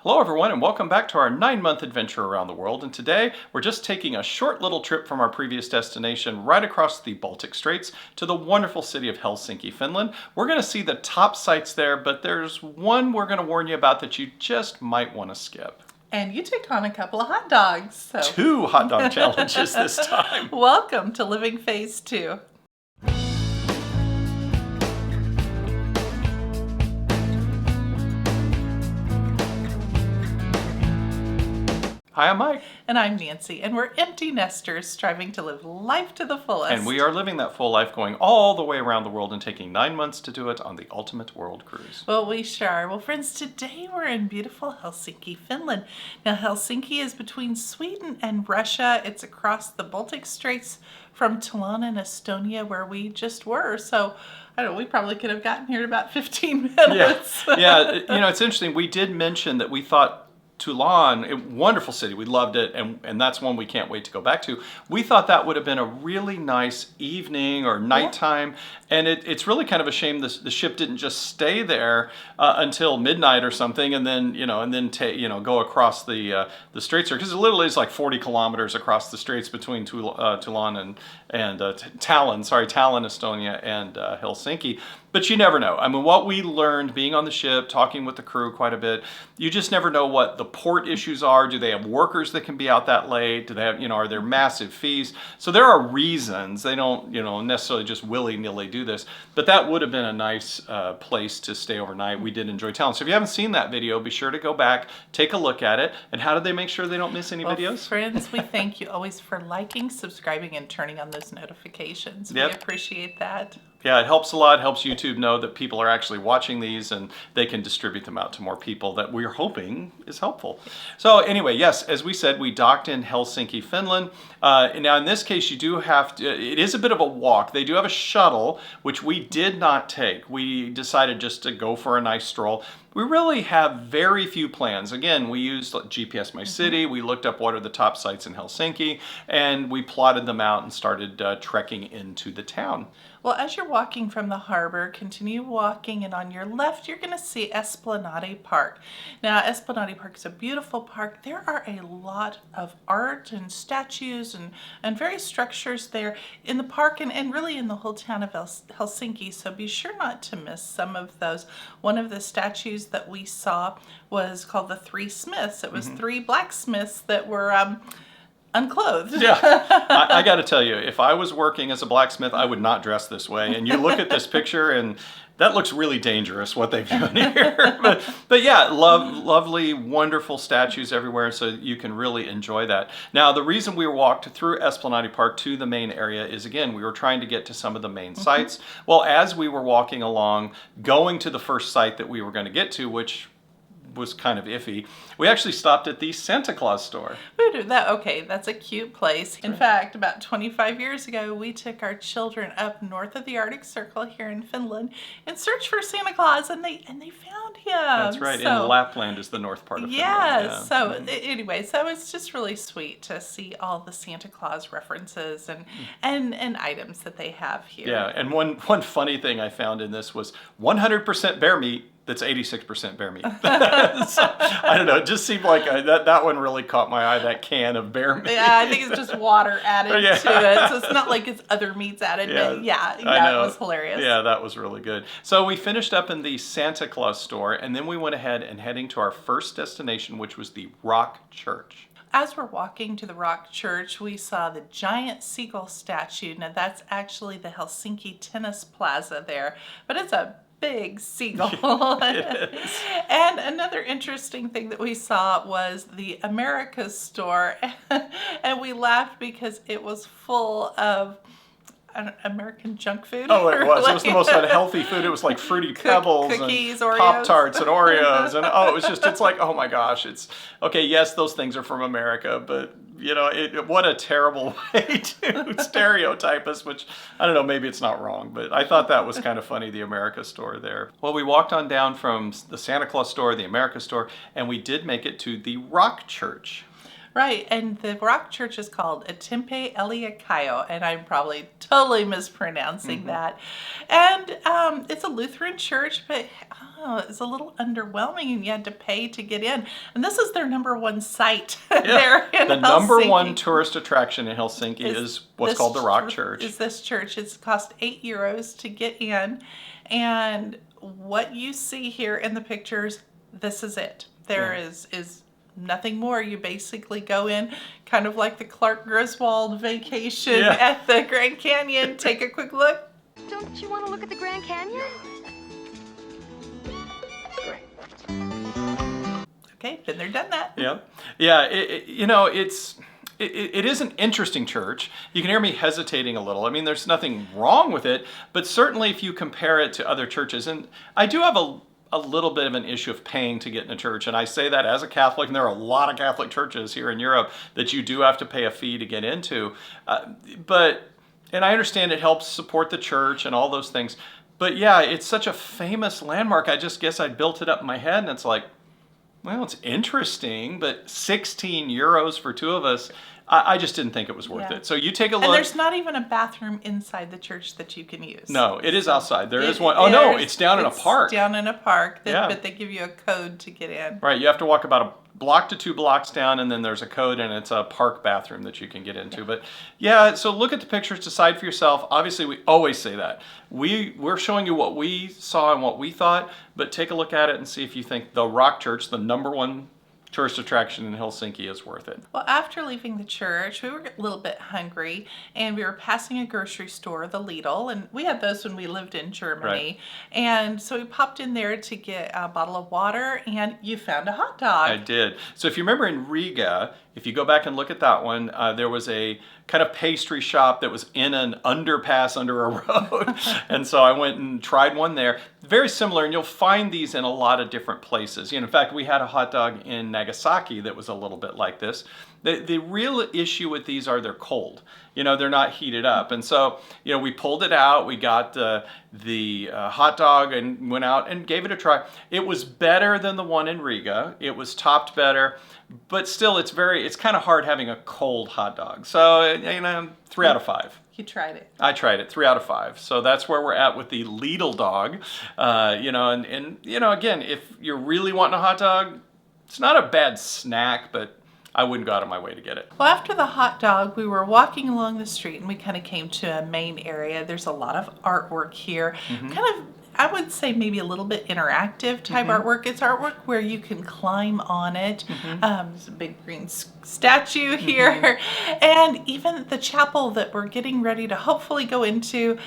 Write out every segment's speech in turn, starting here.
Hello everyone and welcome back to our 9-month adventure around the world. And today we're just taking a short little trip from our previous destination right across the Baltic Straits to the wonderful city of Helsinki, Finland. We're going to see the top sites there, but there's one we're going to warn you about that you just might want to skip. And you took on a couple of hot dogs. So. 2 hot dog challenges this time. Welcome to Living Phase 2. Hi, I'm Mike. And I'm Nancy, and we're empty nesters striving to live life to the fullest. And we are living that full life, going all the way around the world and taking 9 months to do it on the ultimate world cruise. Well, we sure are. Well, friends, today we're in beautiful Helsinki, Finland. Now, Helsinki is between Sweden and Russia. It's across the Baltic Straits from Tallinn in Estonia, where we just were. So, I don't know, we probably could have gotten here in about 15 minutes. Yeah. It's interesting. We did mention that we thought Tallinn, a wonderful city, we loved it, and that's one we can't wait to go back to. We thought that would have been a really nice evening or nighttime, and it's really kind of a shame the ship didn't just stay there until midnight or something, and then go across the straits there, because it literally is like 40 kilometers across the straits between Tallinn and Tallinn, Estonia, and Helsinki. But you never know. I mean, what we learned being on the ship, talking with the crew quite a bit, you just never know what the port issues are. Do they have workers that can be out that late? Do they have, are there massive fees? So there are reasons. They don't, necessarily just willy-nilly do this. But that would have been a nice place to stay overnight. We did enjoy Tallinn. So if you haven't seen that video, be sure to go back, take a look at it. And how did they make sure they don't miss any videos? Friends, we thank you always for liking, subscribing, and turning on those notifications. We appreciate that. Yeah, it helps a lot. It helps YouTube know that people are actually watching these and they can distribute them out to more people that we're hoping is helpful. So anyway, yes, as we said, we docked in Helsinki, Finland. Now in this case, you do have to, it is a bit of a walk. They do have a shuttle, which we did not take. We decided just to go for a nice stroll. We really have very few plans. Again, we used GPS My City. We looked up what are the top sites in Helsinki, and we plotted them out and started trekking into the town. Well, as you're walking from the harbor, continue walking, and on your left, you're going to see Esplanade Park. Now, Esplanade Park is a beautiful park. There are a lot of art and statues and various structures there in the park and really in the whole town of Helsinki, so be sure not to miss some of those. One of the statues that we saw was called the Three Smiths. It was 3 blacksmiths that were unclothed. Yeah, I got to tell you, if I was working as a blacksmith, I would not dress this way. And you look at this picture, and that looks really dangerous, what they've done here. but yeah, lovely, wonderful statues everywhere, so you can really enjoy that. Now, the reason we walked through Esplanade Park to the main area is, again, we were trying to get to some of the main sites. Well, as we were walking along, going to the first site that we were going to get to, which was kind of iffy, we actually stopped at the Santa Claus store. Okay, that's a cute place. In fact, about 25 years ago, we took our children up north of the Arctic Circle here in Finland and searched for Santa Claus, and they found him. That's right. So, and Lapland is the north part of Finland. Yeah. So anyway, so it's just really sweet to see all the Santa Claus references and items that they have here. Yeah, and one funny thing I found in this was 100% bear meat. That's 86% bear meat. So, I don't know. It just seemed like that one really caught my eye, that can of bear meat. Yeah, I think it's just water added to it. So it's not like it's other meats added. But it was hilarious. Yeah, that was really good. So we finished up in the Santa Claus store, and then we went ahead and heading to our first destination, which was the Rock Church. As we're walking to the Rock Church, we saw the giant seagull statue. Now, that's actually the Helsinki Tennis Plaza there, but it's a big seagull. And another interesting thing that we saw was the Americas store, and we laughed because it was full of American junk food. Oh, it was. It was the most unhealthy food. It was like Fruity Pebbles cookies, and Oreos. Pop-Tarts and Oreos. And it's like, oh my gosh. It's okay. Yes, those things are from America, but what a terrible way to stereotype us, which I don't know, maybe it's not wrong, but I thought that was kind of funny, the America store there. Well, we walked on down from the Santa Claus store, the America store, and we did make it to the Rock Church. Right, and the rock church is called Atempe Eliakayo, and I'm probably totally mispronouncing that. And it's a Lutheran church, but it's a little underwhelming, and you had to pay to get in. And this is their number one site there in The Helsinki. number one tourist attraction in Helsinki is what's called the Rock Church. Is this church? It's cost €8 to get in, and what you see here in the pictures, this is it. There is nothing more. You basically go in kind of like the Clark Griswold vacation at the Grand Canyon. Take a quick look. Don't you want to look at the Grand Canyon? Okay, been there, done that. Yeah. It is an interesting church. You can hear me hesitating a little. I mean, there's nothing wrong with it, but certainly if you compare it to other churches, and I do have a little bit of an issue of paying to get in a church, and I say that as a Catholic, and there are a lot of Catholic churches here in Europe that you do have to pay a fee to get into, and I understand it helps support the church and all those things, but yeah, it's such a famous landmark. I just guess I built it up in my head, and it's like, well, it's interesting, but €16 for two of us, I just didn't think it was worth it. So you take a look. And there's not even a bathroom inside the church that you can use. No, it is outside. There is one. Oh, no, it's down in a park. It's down in a park, but they give you a code to get in. Right, you have to walk about a block to 2 blocks down, and then there's a code, and it's a park bathroom that you can get into. But yeah, so look at the pictures, decide for yourself. Obviously, we always say that. We're showing you what we saw and what we thought, but take a look at it and see if you think the Rock Church, the number one tourist attraction in Helsinki, is worth it. Well, after leaving the church, we were a little bit hungry, and we were passing a grocery store, the Lidl, and we had those when we lived in Germany. Right. And so we popped in there to get a bottle of water, and you found a hot dog. I did. So if you remember in Riga, if you go back and look at that one, there was a kind of pastry shop that was in an underpass under a road. And so I went and tried one there. Very similar, and you'll find these in a lot of different places. You know, in fact, we had a hot dog in Nagasaki that was a little bit like this. The real issue with these are they're cold. You know, they're not heated up. And so, you know, we pulled it out. We got the hot dog and went out and gave it a try. It was better than the one in Riga. It was topped better. But still, it's kind of hard having a cold hot dog. So, you know, 3 out of 5. You tried it. I tried it, 3 out of 5. So that's where we're at with the Lidl dog. You know, and you know, again, if you're really wanting a hot dog, it's not a bad snack, but I wouldn't go out of my way to get it. Well, after the hot dog, we were walking along the street, and we kind of came to a main area. There's a lot of artwork here. Kind of, I would say maybe a little bit interactive type artwork. It's artwork where you can climb on it. There's a big green statue here. And even the chapel that we're getting ready to hopefully go into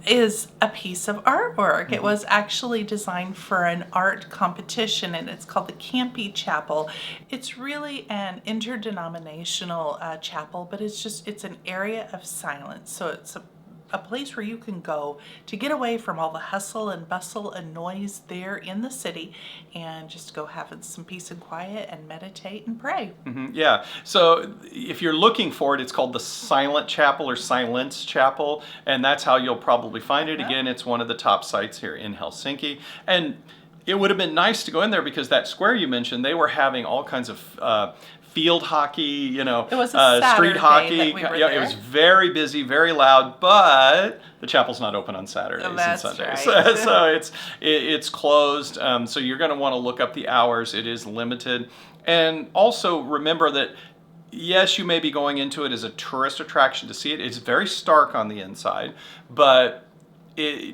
is a piece of artwork. It was actually designed for an art competition, and it's called the Campi Chapel. It's really an interdenominational chapel, but it's an area of silence. So it's a place where you can go to get away from all the hustle and bustle and noise there in the city, and just go have some peace and quiet and meditate and pray. Yeah, so if you're looking for it, it's called the Silent Chapel or Silence Chapel, and that's how you'll probably find it. Again, it's one of the top sites here in Helsinki, and it would have been nice to go in there because that square you mentioned, they were having all kinds of field hockey, you know, it was a street hocky. That we were yeah, there. It was very busy, very loud, but the chapel's not open on Saturdays and Sundays. Right. So it's closed. So you're going to want to look up the hours. It is limited. And also remember that, yes, you may be going into it as a tourist attraction to see it. It's very stark on the inside, but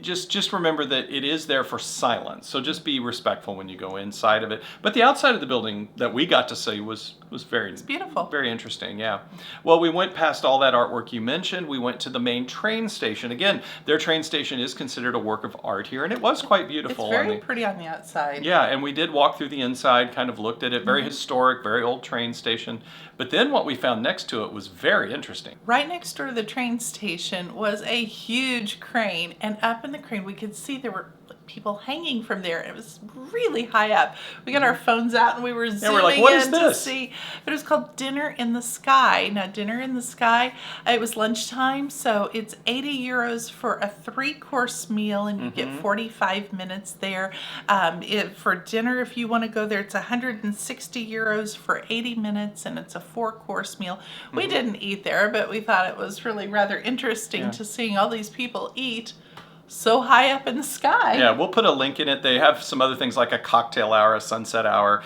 just remember that it is there for silence. So just be respectful when you go inside of it. But the outside of the building that we got to see was it's beautiful. Very interesting, yeah. Well, we went past all that artwork you mentioned. We went to the main train station. Again, their train station is considered a work of art here, and it was quite beautiful. It's very pretty on the outside. Yeah, and we did walk through the inside, kind of looked at it. Very historic, very old train station. But then what we found next to it was very interesting. Right next door to the train station was a huge crane, and up in the crane we could see there were people hanging from there. It was really high up. We got our phones out and we were zooming we're like, what is in to this? see. But it was called Dinner in the Sky. Now, Dinner in the Sky, it was lunchtime, so it's 80 euros for a 3-course meal, and you get 45 minutes there. For dinner, if you want to go there, it's 160 euros for 80 minutes, and it's a 4-course meal. We didn't eat there, but we thought it was really rather interesting to seeing all these people eat so high up in the sky. Yeah, we'll put a link in it. They have some other things like a cocktail hour, a sunset hour.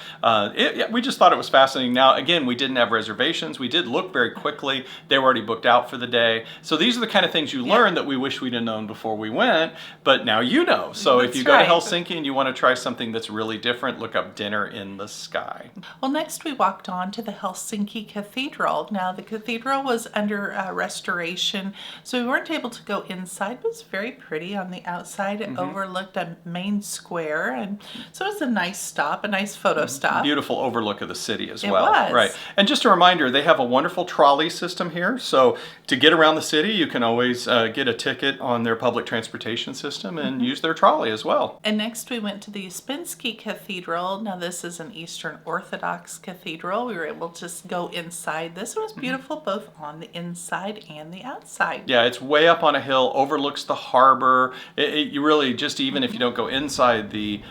We just thought it was fascinating. Now, again, we didn't have reservations. We did look very quickly. They were already booked out for the day. So these are the kind of things you learn that we wish we'd have known before we went, but now you know. So if you go to Helsinki and you want to try something that's really different, look up Dinner in the Sky. Well, next we walked on to the Helsinki Cathedral. Now, the cathedral was under restoration, so we weren't able to go inside, but it's very pretty on the outside. It overlooked a main square, and so it was a nice stop, a nice photo stop. Beautiful overlook of the city as It well. was. Right. And just a reminder, they have a wonderful trolley system here. So to get around the city, you can always get a ticket on their public transportation system and use their trolley as well. And next we went to the Uspensky Cathedral. Now this is an Eastern Orthodox cathedral. We were able to go inside. This was beautiful both on the inside and the outside. Yeah, it's way up on a hill, overlooks the harbor. You really, just even if you don't go inside the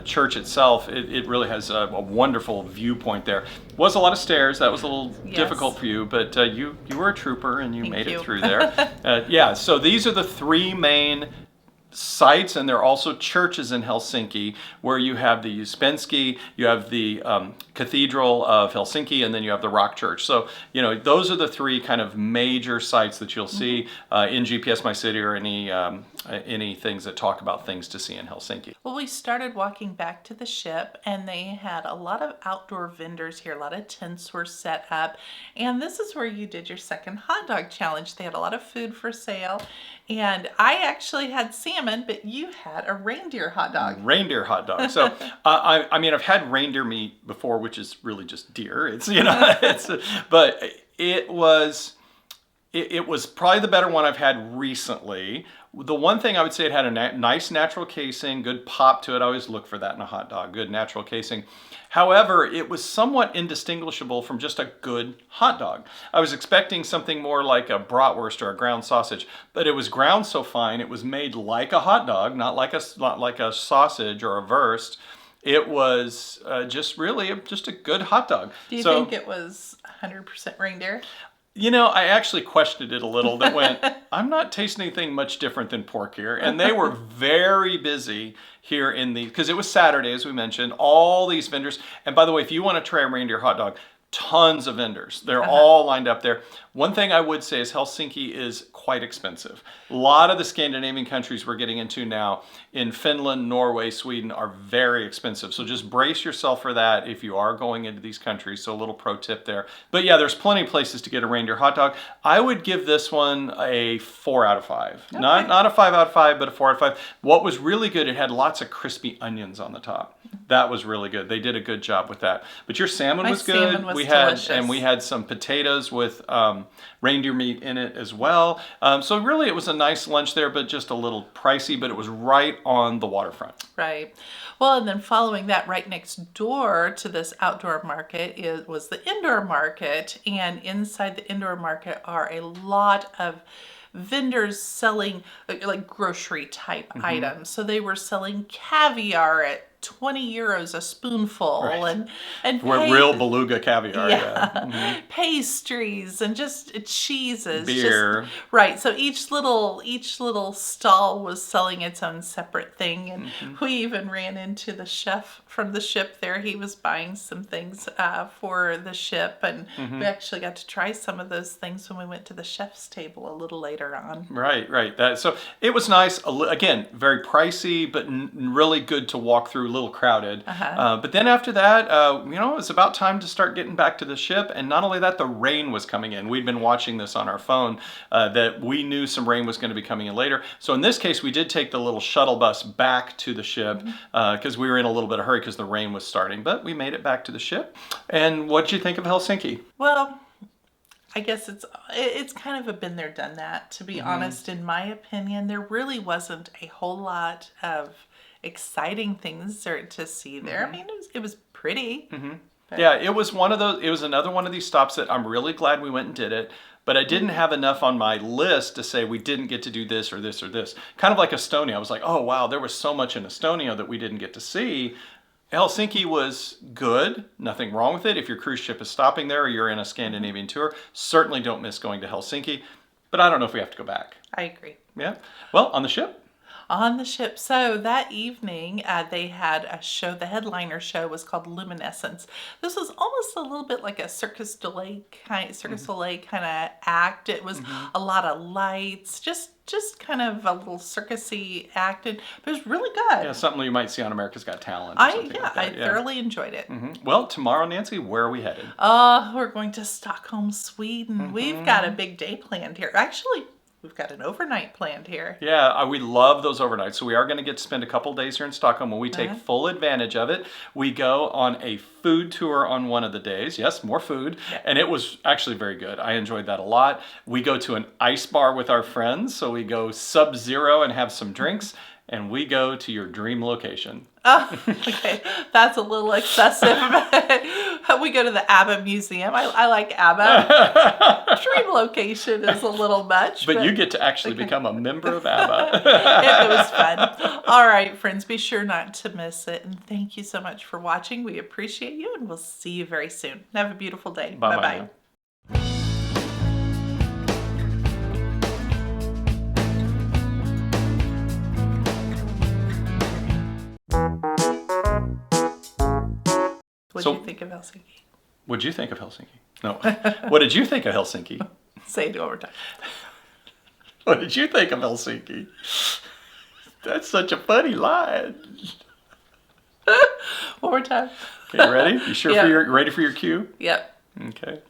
church itself, it really has a wonderful viewpoint there. Was a lot of stairs. That was a little difficult for you, but you were a trooper and you made it through there. Yeah, so these are the 3 main sites, and there are also churches in Helsinki where you have the Uspensky, you have the Cathedral of Helsinki, and then you have the Rock Church. So, those are the 3 kind of major sites that you'll see in GPS My City or any things that talk about things to see in Helsinki. Well, we started walking back to the ship, and they had a lot of outdoor vendors here. A lot of tents were set up, and this is where you did your second hot dog challenge. They had a lot of food for sale, and I actually had salmon, but you had a reindeer hot dog. Reindeer hot dog. So, I've had reindeer meat before, which is really just deer. But it was probably the better one I've had recently. The one thing I would say, it had a nice natural casing, good pop to it. I always look for that in a hot dog, good natural casing. However, it was somewhat indistinguishable from just a good hot dog. I was expecting something more like a bratwurst or a ground sausage, but it was ground so fine. It was made like a hot dog, not like a sausage or a wurst. It was just a good hot dog. Do you think it was 100% reindeer? I actually questioned it a little. That went, I'm not tasting anything much different than pork here. And they were very busy here because it was Saturday, as we mentioned, all these vendors. And by the way, if you want to try a reindeer hot dog, tons of vendors. They're all lined up there. One thing I would say is Helsinki is quite expensive. A lot of the Scandinavian countries we're getting into now, in Finland, Norway, Sweden, are very expensive. So just brace yourself for that if you are going into these countries. So a little pro tip there. But yeah, there's plenty of places to get a reindeer hot dog. I would give this one a 4 out of 5. Okay. Not a 5 out of 5, but a 4 out of 5. What was really good, it had lots of crispy onions on the top. That was really good. They did a good job with that. But your salmon was good. Salmon was delicious. We had some potatoes with reindeer meat in it as well. So really it was a nice lunch there, but just a little pricey, but it was right on the waterfront. Right. Well, and then following that, right next door to this outdoor market was the indoor market. And inside the indoor market are a lot of vendors selling like grocery type items. So they were selling caviar at 20 euros a spoonful, and real beluga caviar, pastries and just cheeses, beer, right. So each little stall was selling its own separate thing, and we even ran into the chef from the ship there. He was buying some things for the ship, and we actually got to try some of those things when we went to the chef's table a little later on. Right. So it was nice. Again, very pricey, but really good to walk through. A little crowded. But then after that, it was about time to start getting back to the ship. And not only that, the rain was coming in. We'd been watching this on our phone, that we knew some rain was going to be coming in later. So in this case, we did take the little shuttle bus back to the ship because we were in a little bit of a hurry because the rain was starting. But we made it back to the ship. And what did you think of Helsinki? Well, I guess it's kind of a been there, done that. To be honest, in my opinion, there really wasn't a whole lot of exciting things to see there. I mean, it was pretty. Yeah, it was one of those. It was another one of these stops that I'm really glad we went and did it. But I didn't have enough on my list to say we didn't get to do this or this or this. Kind of like Estonia. I was like, oh wow, there was so much in Estonia that we didn't get to see. Helsinki was good. Nothing wrong with it. If your cruise ship is stopping there or you're in a Scandinavian tour, certainly don't miss going to Helsinki. But I don't know if we have to go back. I agree. Yeah. Well, on the ship. On the ship. So that evening, they had a show. The headliner show was called Luminescence. This was almost a little bit like a Circus du Soleil kind of act. It was a lot of lights, just kind of a little circusy act, but it was really good. Yeah, something you might see on America's Got Talent. Or something like that. I thoroughly enjoyed it. Well, tomorrow, Nancy, where are we headed? We're going to Stockholm, Sweden. We've got a big day planned here. Actually, we've got an overnight planned here. Yeah, we love those overnights. So we are going to get to spend a couple days here in Stockholm when we take full advantage of it. We go on a food tour on one of the days. Yes, more food. Yeah. And it was actually very good. I enjoyed that a lot. We go to an ice bar with our friends. So we go sub-zero and have some drinks. And we go to your dream location. Oh, okay. That's a little excessive. We go to the ABBA Museum. I like ABBA. Dream location is a little much. But you get to actually become a member of ABBA. It was fun. All right, friends, be sure not to miss it. And thank you so much for watching. We appreciate you, and we'll see you very soon. Have a beautiful day. Bye-bye. What did you think of Helsinki? What did you think of Helsinki? No. What did you think of Helsinki? Say it one more time. What did you think of Helsinki? That's such a funny line. One more time. Okay, ready? You sure ready for your cue? Yep. Okay.